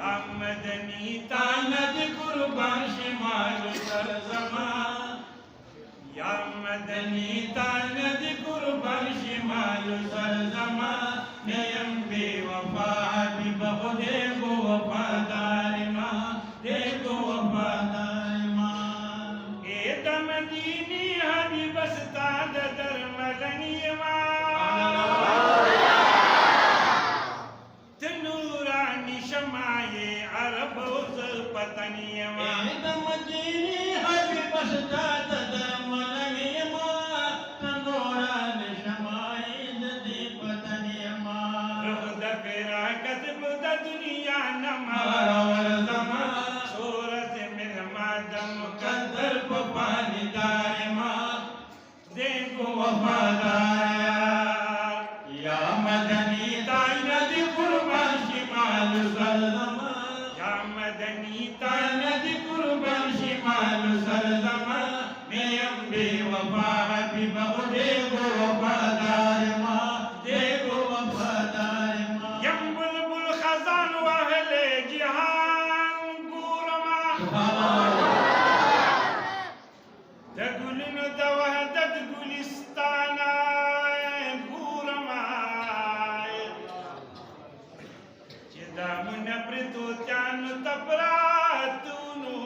या मदनी तानद कुर्बान शिमाल सरजमा या मदनी तानद कुर्बान शिमाल सरजमा नयम बेवफा हबीब खुदे को वफादार माँ देखो वफादार माँ ए दमदीनी हबीब स्ताद दरमदनी माँ तनूरानी शमाये अरब उस पतनी माँ ए दमदीनी हबीब स्ताद दरमदनी माँ तनूरानी शमाये दी पतनी माँ रुद फेरा कतब दुनिया नमारा वरदमा सूरत मिल मादम कदर पानी दार माँ देखो वफादार या मदनी तानद कुर्बान शिमाल सरजमा या मदनी तानद कुर्बान शिमाल सरजमा मैं बेवफा हबीब देखो वफादार माँ देखो वफादार माँ यम बुलबुल खजान वाहले जिहान गुरमा दगुलन दवहदत गुलिस्ताना गुरमा चिदामुन प्रतो त्यान तपरातुनो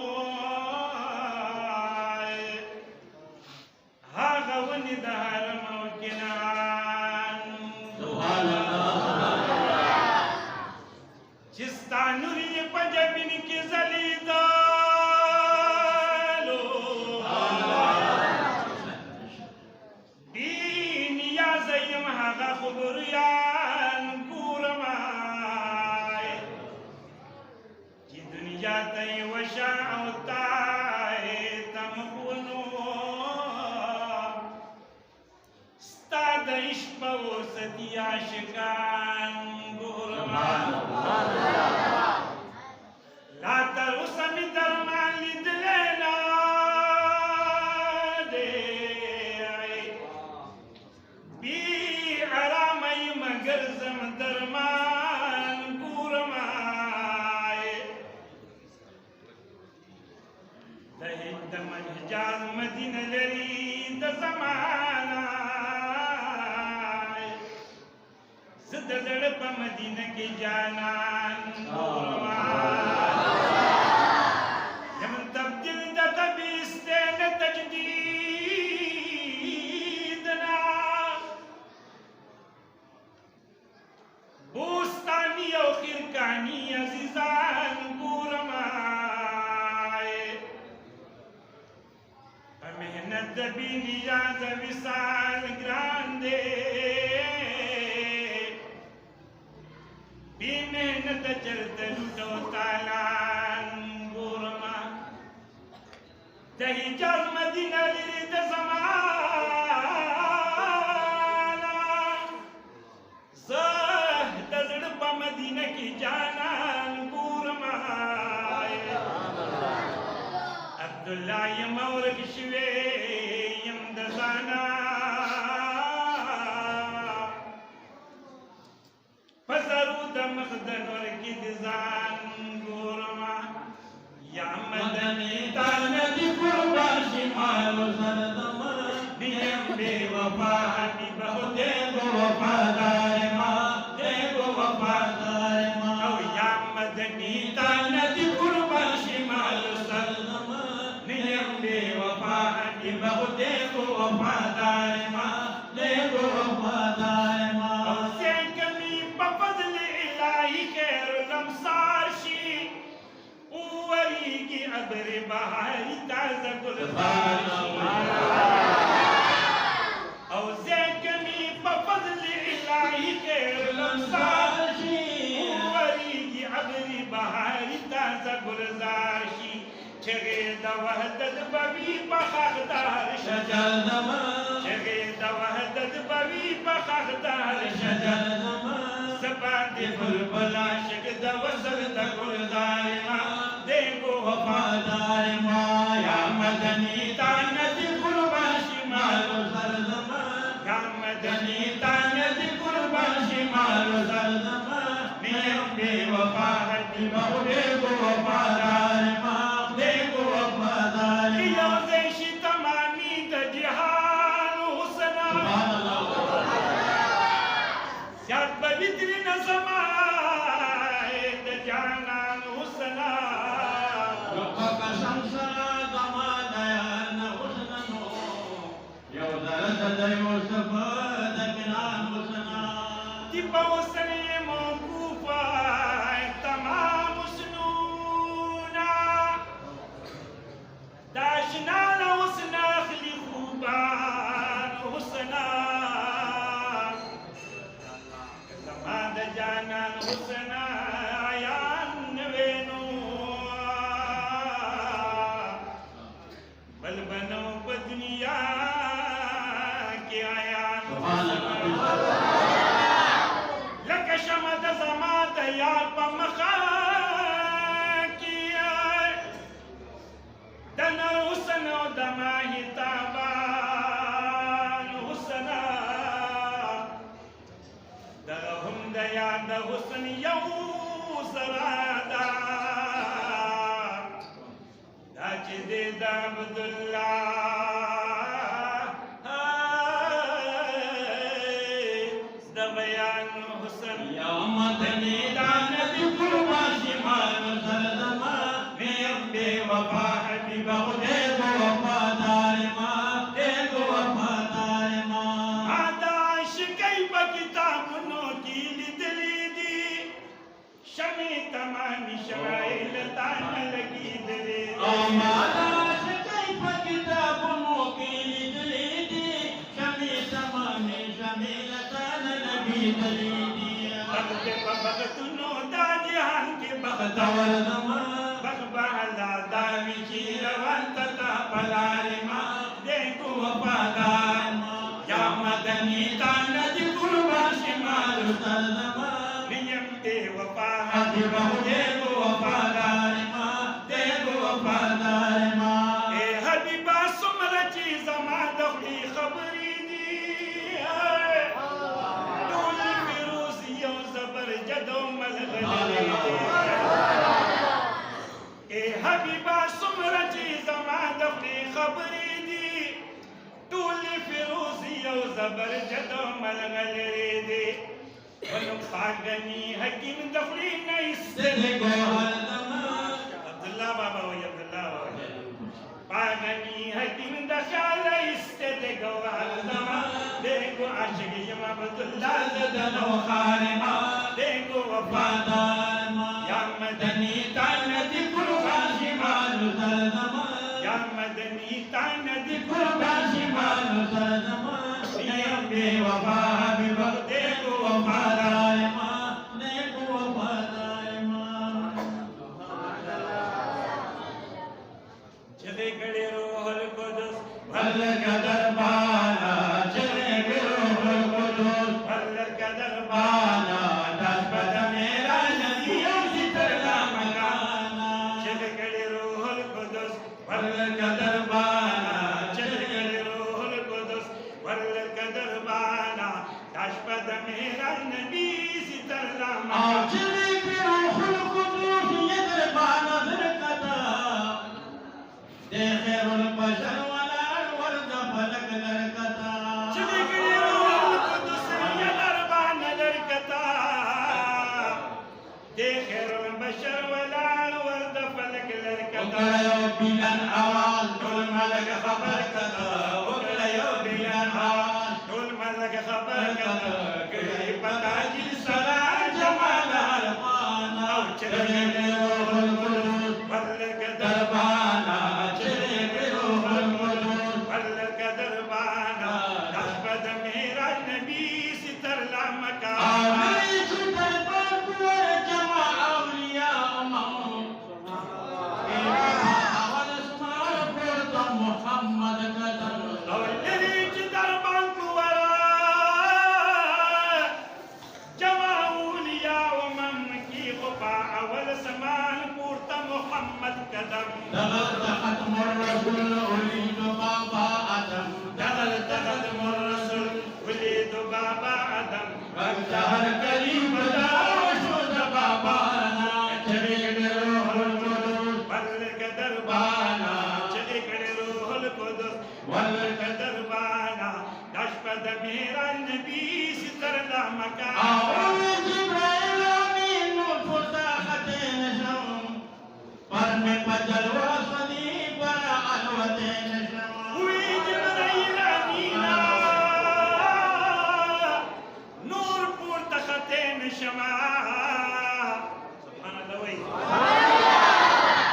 हा गवनि दहर मौकिनान सुभान अल्लाह चिस्तानुरी पंजबिन की जलीदा खुबरियान गुरमाए की दुनिया तय वशा होताए तमकुनो स्ताद इश्क वो सतिया शिकान गुरमान ला तरुसमी दरमान लिदलेना दे बी आरामई मगर जम दरमान गुरमाए दहिद महजाज मदीना लरी द जमाना ज़द ज़ड़प मदीना के जानान गुरमाए जमन तब्दिल द तबीस्ते न तजदीदना बोस्तानी और खिरकानी अजीजान गुरमाए मेहनत भी नियाज विशाल ग्रांदे भी मेहनत चलते लुटो तालान गुरमा दही जल मदीना लिद ज़माना मदीना की जानान गुरमाए अब्दुल्ला यमौर किशवे यमदजाना फजरू दमखदन और की दिजान गुरमा या मदनी तानद कुर्बान शिमाल सरजमा नियम बेवफा हबीब देखो वफादार माँ देखो वफादार माँ या मदनी तानद कुर्बान शिमाल सरजमा नियम बेवफा हबीब देखो वफादार माँ देखो वफादार माँ से कमी बफज़ल इलाही खैर लमसारशी उवरी की अबर बहारी ताज़ा गुलबारशी गुलजारशी चगे दवहदत बवी बखदार शजर नमा चगे दवहदत बवी बखदार शजर नमा सबाते बुलबुला शग दवसर गुलजार माँ देखो वफादार माँ या मदनी तानद कुर्बान शिमाल सरजमा या मदनी तानद कुर्बान शिमाल सरजमा मैं बेवफा देखो वफादार माँ देखो वफादार योदेशी तमामी दजिहान हुसना याद पवित्र नज़माए दजानान हुसना लोका का संसार दमादयान हुसनो यो दर्द दयो सफद किनान हुसना तिब्बा हुसने मौकूफा तमाम हुस्नूना दाशनान हुसना अखली खूबान हुसना समाद जानान हुसना आयान वेनो बल बनो बदनिया के आयान लक शमद समाद यार पमखा किया दन हुसन दमाही ताबान हुसना दहम दया द हुसन यौ सरादा दाच दे अब्दुल्ला दबयान हुसन या मदनी दानबी कुर्बा शिमाल सरदमा में बेवफा हबीबा देखो वफादार माँ देखो वफादार माँ आदाश कई किताबनो की लिदली दी शमी तमामी शराइल तान लगी दिले आमादाश कई किताबों की लिदली दी शमी तमामी शमीलतान नबी दली दिया भगत भगतनो दाजहान के भगत तवर दमा भगवाला दावी की रवंत का पलारे माँ देखो वफादार या मदनी तान दी कुर्बा शिमाल सरदमा नियम दे वफा हबीबा देखो वफादार माँ देखो वफादार माँ ए हबीबा सुमर चीज मा दखली खबरी दी डोल फिरोजी यो जबर जदो मलगली ए हबीबा सुमर चीज मा दखली खबरी दी डोल फिरोजी यो जबर जदो मलगली दी वनु पागनी हकीम दखली नहीं देखो हरदमा अब्दुल्ला बाबा वही अब्दुल्ला बाबा पागनी हकीम दशाल इस्ते गवालमा देखो आशिकी यमा अब्दुल्ला दनो खारिमा देखो वफादार माँ या मदनी तानदी कुर्बा शिमाल सरदमा या मदनी तानदी कुर्बा कुर्बा शिमाल सरदमा नियम बेवफा हबीबा देखो वफादार माँ देखो वफादार माँ चले गड़े रोहल कुदस भल कदर बाला चले बिरोहल कुदूस भल कदर बाला दशपथ मेरा नदियों की तरह मकाना चले गड़े रोहल कुदस भल कदर बाला चले गड़े रोहल कुदस भल कदर बाना दाशपद मेरा नबी सितरला चले बिरोहल कुदूस यदर बाला दरकता देखिरुल बशर वला वर्द फलक दरकता चले गड़े रोहल कुदस या दरबान दरकता देखिरुल बशर वला वर्द फलक लरकता उकड़यो बिलन आवाज ढोल मलक खबर कता उकड़यो बिलन आवाज ढोल मलक खबर कता गई पता जिल सरा जमाल दरबाना चले बिरोहल कुदूस भल कदर दरबाना चले बिरोहल कुदूस भल कदर बाना दाशपद मेरा नबी सितरला मका आमी सुतर पर जमा औलिया उमम अवल स्मार पुरता मुहम्मद कदम अवलरी दरबान कुवरा जमाउलिया उमम की खुफा अवल समान पूर्ता मोहम्मद कदम दगल खत्म रसूल उलीद बाबा आदम दगल खत्म रसूल उलीद बाबा आदम बख्तर करीम दाशुद बाबा ना चले दरबाना चले खड़े रूहुल कुदस वल का दरबाना दशपद मेरा नबी सितरदा मकान जिब्राइल अमीन फुसाहते नशम पर में पजल वसदी पर अलवते नशम हुई जिब्राइल अमीना नूर पुर तखते नशमा सुभान अल्लाह वही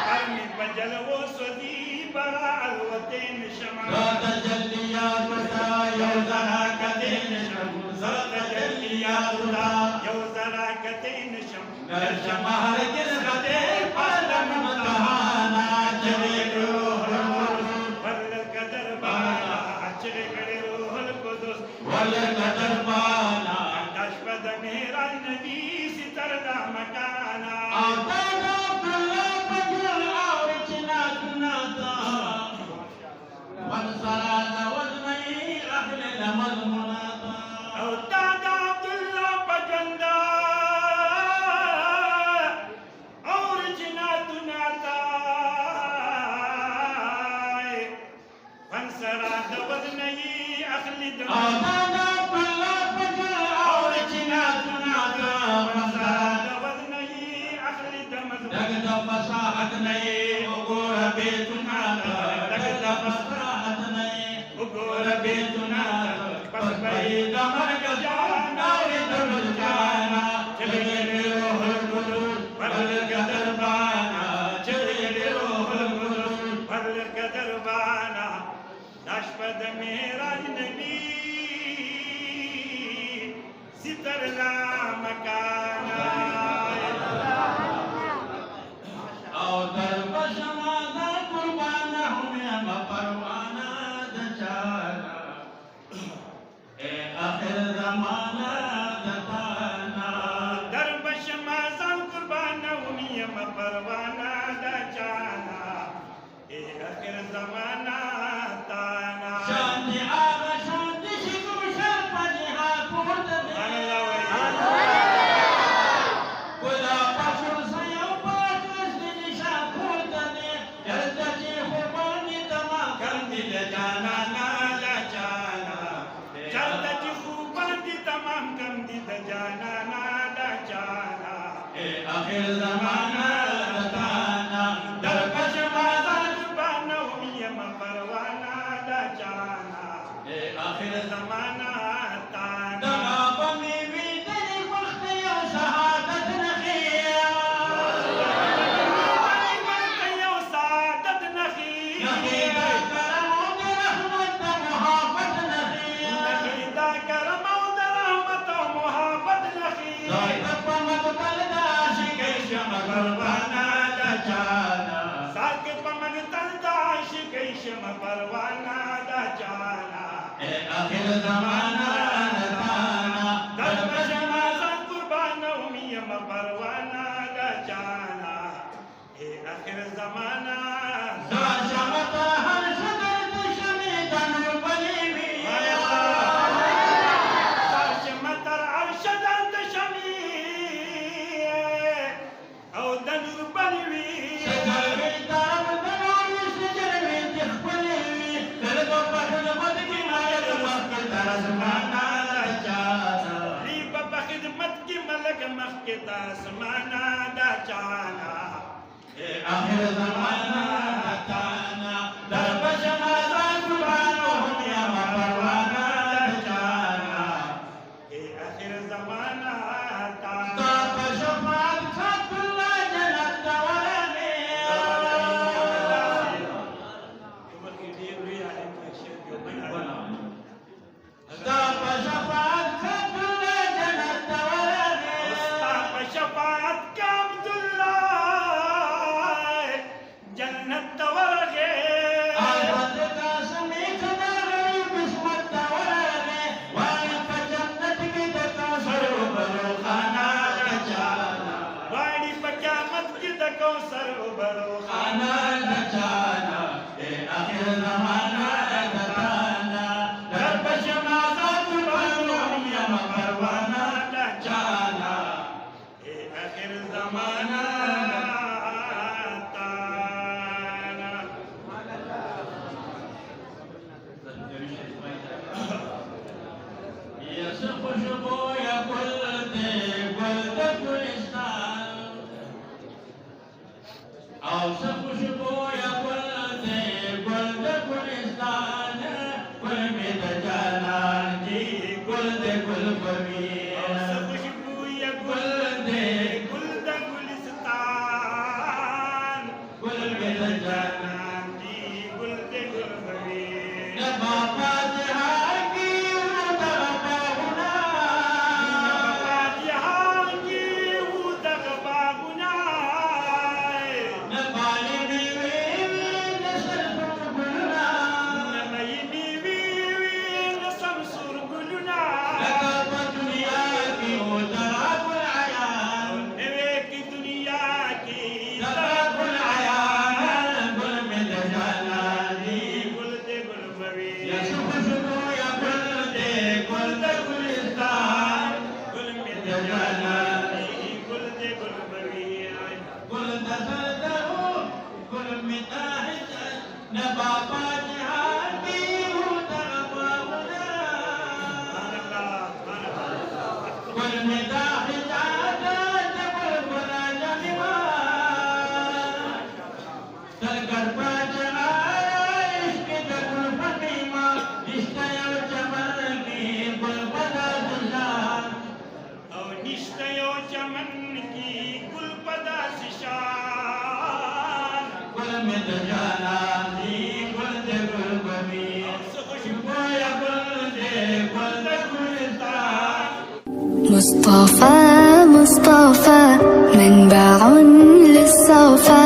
पर में पजल वसदी पर अलवते नशमा तजल्लियात यौज़रा कते नशम तजल्लियात यौज़रा कते नशम शमहर किसते पलम तहाना चले रूहुल वल का दरबाना चले खड़े रूहुल कुदस वल दरबाना दशपद मेरा नबी सितरदा मकाना आतादा कुल्ला बजल और चिनाता वन सरादा वजमई अहल मजमुनाता औताद अब्दुल्ला पजंदा और जिनातुनाता फंसरा दवद नहीं अखली आतादा कुल्ला बजल और चिनाता फंसरा दवद नहीं अखली दमद दगद फसाहत नहीं उगोर बेतुनाता दगद फसाहत नहीं उगोर बेतुनाता पस बही दमर जाना इधर जाना चले रूहुल कुदस वल का दरबाना चले रूहुल कुदस वल का दरबाना दशपद मेरा नबी सितरदा मकाना और दरबश मादा कुर्बाना हमें परवाना दचाना ए आखिर ज़माना दताना दरबश माज़ान कुर्बाना उनियम परवाना दा जाना ए आखिर ज़माना ताना शांति आगा शांति शिकु शर्पनि हाकुत कुला पशुर सयो पाकुस दिशा कुत ने यर्दजी खुबानी तमा कंदिल जाना नाला जाना चलता जी खूबानी तमाम कंदिल जाना नाला जाना ए आखिर ज़माना दताना दरबश माज़ान कुर्बाना उनियम परवाना दा जाना ए आखिर ज़माना ताना दगा बमी भी तेरी बख्त या शहादत नखिया सादत नखीदा नखी करम द रहमत मोहब्बत नखिया नखीदा करम और रहमत और मोहब्बत नखी ज़ाहिद पमद बलदा शिके शम परवाना दचाना साके पमग तलदाश कैशम परवाना दा जाना ए आखिर ज़माना दताना दरबश माज़ान कुर्बाना उमियम परवाना दा जाना ए आखिर ज़माना ज़ाशमत हर शदर शमी तनु बलीवी मतर अरशदंत शमी औ दनुर बलवी शजर में ताब दनोर शजर में तिखबलीवी कर दो पहल मद की मायत वक्त तरसमाना दचाना लीब बखिदमत की मलक मखता समाना दा जाना ए आखिर ज़माना दताना दरबश माज़ान कुर्बानो हम या परवाना दचाना ए आखिर ज़माना ताना ताप शफात खतुल्ला जन्नत वरने उमर की दी हुई आलिम का शेर जो बना ताप शफात खतुल्ला जन्नत वरने उस्ताद शफाअत का अब्दुल्ला जन्नत वरगे आबद का समीत दरई किस्मत वरने वाली का जन्नत की दका सरो बरो खाना दचाना वाड़ी पक्यामत की दको सर उबरो खाना दचाना ए आखिर ज़माना दताना दरबश माज़ान कुर्बानो हम यम परवाना दचाना ए आखिर ज़माना ताना और सब खुशबू या गुल दे गुलिस्तान गुल में जालान जी गुल दे गुल बबीर खुशबू या गुल दे गुलिस्तान गुल में जालान जी गुल दे गुल बबीर बाबा जहां की उदगबा गुना जहां की उदगबा गुना नबाली बीवी नसर गुलना नमयनी बीवी नसमसुर गुलना लगा दुनिया की उदगबा आयान नवे की दुनिया की गुल आयान गुल में जालान जी गुल दे गुल बबीर या खुशबू या गुल दे गुलिस्तान गुल में जालान गुल दे गुल बबीर गुल दसरदहु गुल में ताहिज न बाबा जहां की उदगबा गुना गुल में ताहिज गुल गुना जमीमान सरकर पाचना इश्क गुल फकीमा इश्क़ चमन की गुल बदा दुलान और निश्चयो चमन की गुल पदा सिशान गुल में जाना जी गुल दे गुल बबीर खुशबू या गुल दे गुलिस्तान مصطفى مصطفى منبع للصفا